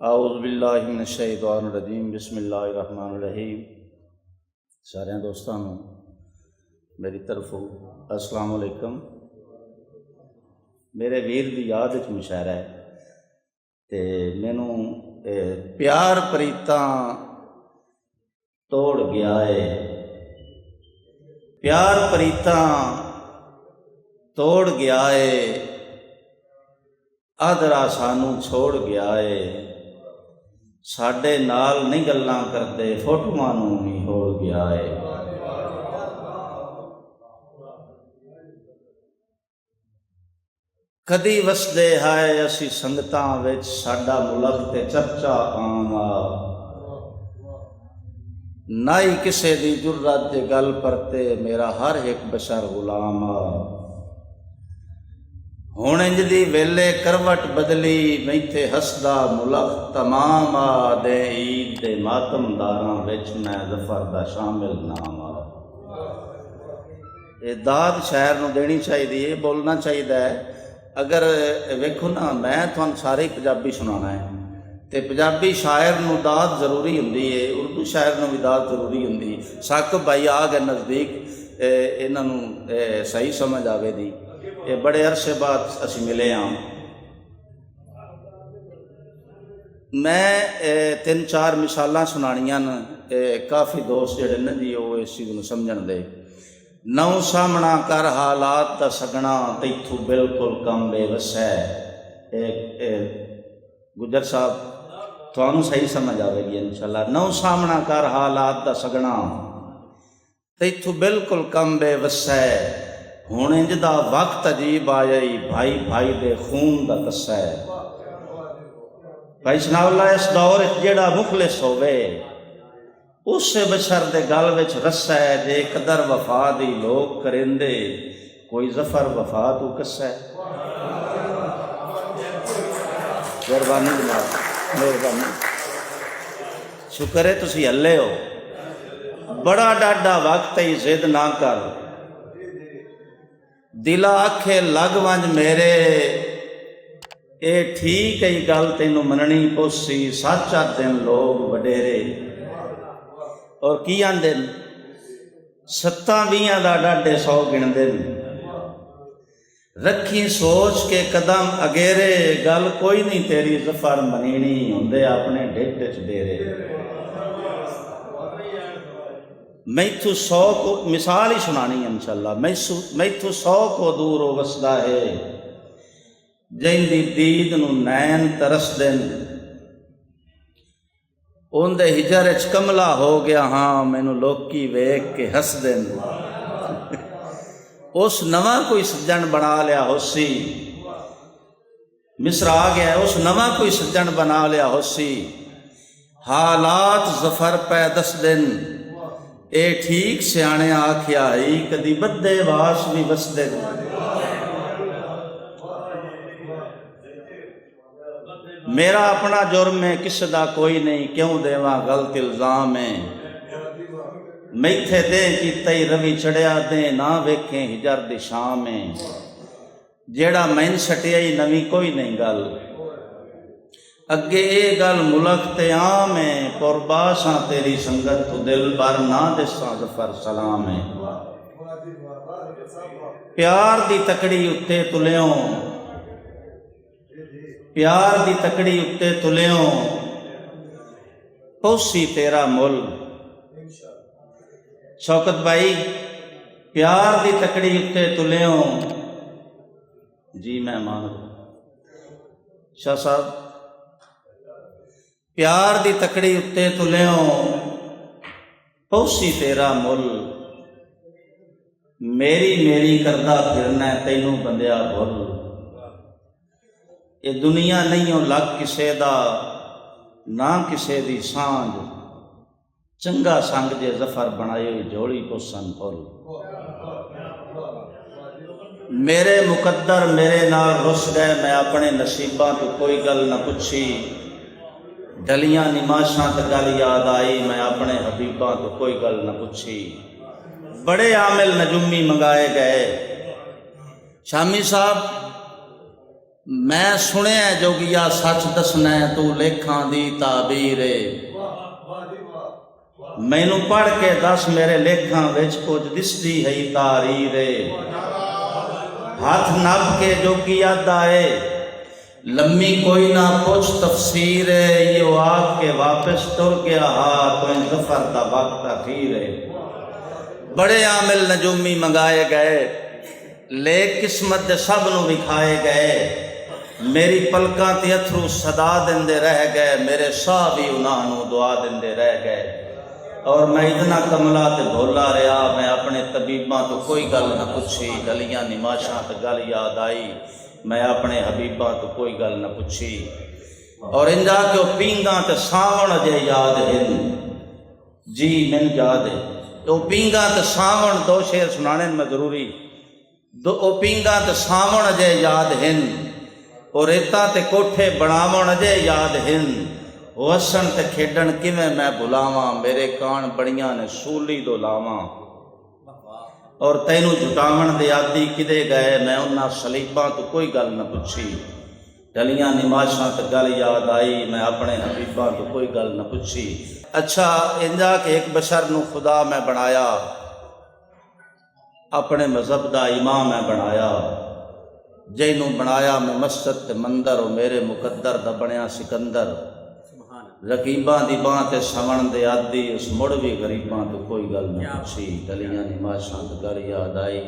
आऊज़ बिल्लाहि मिनश शैतानिर रजीम बिस्मिल्लाहिर रहमानिर रहीम। सारे दोस्तों मेरी तरफों अस्सलाम वालेकुम। मेरे वीर की याद च मुशायरा है तो मैनू प्यार प्रीता तोड़ गया है, प्यार प्रीता तोड़ गया है, आदरा सानू छोड़ गया है, साडे नाल नहीं गल्लां करते फोटोआं नूं ही होड़ गया है। कदी वसदे है असी संगतां विच साडा मुल्क ते चर्चा आम आ, ना ही किसे दी जुर्रत ते गल परते मेरा हर एक बशर गुलाम आ। हुण इंज दी वेले करवट बदली मैथे हसदा मुल्क तमाम आ, दे ईद दे मातमदारां विच मैं ज़फर दा शामिल नाम आ। ये दाद शायर नूं देनी चाहिए, बोलना चाहिए। अगर वेखो ना, मैं तुहानूं सारे ही पंजाबी सुनाना है तो पंजाबी शायर नूं दाद जरूरी हुंदी है, उर्दू शायर नूं भी दाद जरूरी हुंदी। साकिब भाई आ गए नज़दीक, इन्हां नूं सही समझ आवेगी। ये बड़े अरसे बाद असी मिले हाँ। मैं तीन चार मिसालां सुनानियां न, काफ़ी दोस्त जिहड़े न जी वो इस चीज़ नूं समझण दे। नौ सामना कर हालात दा सगना तैथू बिल्कुल कम बेवस है। गुजर साहब तुहानूं सही समझ आवेगी इंशाअल्लाह। नौ सामना कर हालात दा सगना तैथू बिल्कुल कम बेवस है, हुण इंज दा वक्त अजीब आया ही भाई भाई दे खून दा कस्सा है। भाई सनाउल्लाह इस दौर जेड़ा मुखलिस होवे उस बशर दे गल विच रस्सा है, जे कदर वफा दी लोग करेंदे कोई ज़फर वफा तू कस्सा है। मेहरबानी जनाब, मेहरबानी, शुक्र है तुसी हल्ले हो। बड़ा डाडा वक्त ही जिद ना कर, दिला आखे लग वंज मेरे, ए ठीक है गल तेनू मननी पोसी, सच आखदे लोग वडेरे। और की आंदे सत्तां बीआं दा डाडे 100 गिणदे, रखी सोच के कदम अगेरे, गल कोई नहीं तेरी ज़फर मनीनी, हुंदे अपने ढिड च डेरे। मैथू 100 को मिसाल ही सुनानी है इंशाअल्लाह। मैथू 100 को दूर हो वसदा है, जिंदी दीद नूं नैन तरसदे, उनदे हिजर च कमला हो गया हाँ, मैनू लोकी वेख के हसदे। उस नवा कोई सज्जन बना लिया होसी, मिसरा आ गया, उस नवा कोई सज्जन बना लिया होसी, हालात ज़फर पै दसदे, ए ठीक सियाणे आखिया ही कदी बदे वास भी वसदे। मेरा अपना जुर्म है किसी दा कोई नहीं, क्यों देवा गलत इल्जाम है, मैथे दे कीता ही रवि चढ़िया दे, ना वेखें हिजर दी शाम है, जेड़ा मैन सटिया ही नवी कोई नहीं गल, अगे ये गल मुल्क ते आम है, कुरबासा तेरी संगत तू दिल भर ना दिसा ज़फर सलाम है। प्यार दी तकड़ी उत्ते तुलियों, प्यार दी तकड़ी उत्ते तुलियों, पौसी तेरा मुल। शौकत भाई, प्यार दी तकड़ी उत्ते तुलियों जी, मैं मान शाह साहब, प्यार दी तकड़ी उत्ते तुलियों पौसी तेरा मुल, मेरी मेरी करदा फिरना तैनू बंदिया भुल। ये दुनिया नहीं हो लग किसे दा, ना किसे दी सांझ, चंगा संग जे ज़फर बनाए जोड़ी पोसन फुल। मेरे मुकद्दर मेरे नाल रुस गए, मैं अपने नसीबां तो कोई गल न पुछी, डलियां निमाशां ते गल याद आई, मैं अपने हबीबां तो कोई गल न पुछी। बड़े आमिल नजुमी मंगाए गए, शामी साहब मैं सुनिया जोगिया सच दसना तू लेखां दी ताबीर मैनू पढ़ के दस मेरे लेखां विच कुछ दिसदी है तारीर हाथ नब के जोगिया दाए लम्मी कोई ना पूछ तफसीर ये आग के वापस तुर गया हा तो जफर दा वक्त अखीर बड़े आमिल नजूमी मंगाए गए ले किस्मत दे सब नू विखाए गए मेरी पलकां ते अथरू सदा देंदे रह गए मेरे साह भी उन्होंने दुआ देंदे रह गए और मैं इतना कमला ते भोला रहा मैं अपने तबीबा तो कोई गल न पुछी गलियां निमाशा तो गल याद आई मैं अपने हबीबा तो कोई गल न पुछी और इंजा के पींगा ते सावण जे याद हिन जी मैन याद है तो पींगा ते सावण दो शेर सुनाने में जरूरी दो पींगा ते सावण जे याद हिन और रेता ते कोठे बनावण जे याद हिन वसन ते खेडन किवें मैं बुलावा मेरे कान बड़ियां ने सूली दो लावा और तैनू जुटावण दे आदि किदे गए मैं उन्हां सलीबां तो कोई गल न पुछी डलियां निमाशां ते गल याद आई मैं अपने हबीबां तो कोई गल न पुछी अच्छा इंजा के एक बशर नू खुदा मैं बनाया अपने मजहब दा इमाम मैं बनाया जिन्हों बनाया मैं मस्जिद ते मंदिर और मेरे मुकद्दर दा बनया सिकंदर रकीबां दी बां ते सवण दे आदि उस मुड़ भी गरीबां तो कोई गल न पुछी गलियां निमाशां ते गल याद आई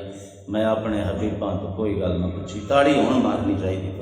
मैं अपने हबीबां तो कोई गल न पुछी ताड़ी हुण मारनी चाहिए।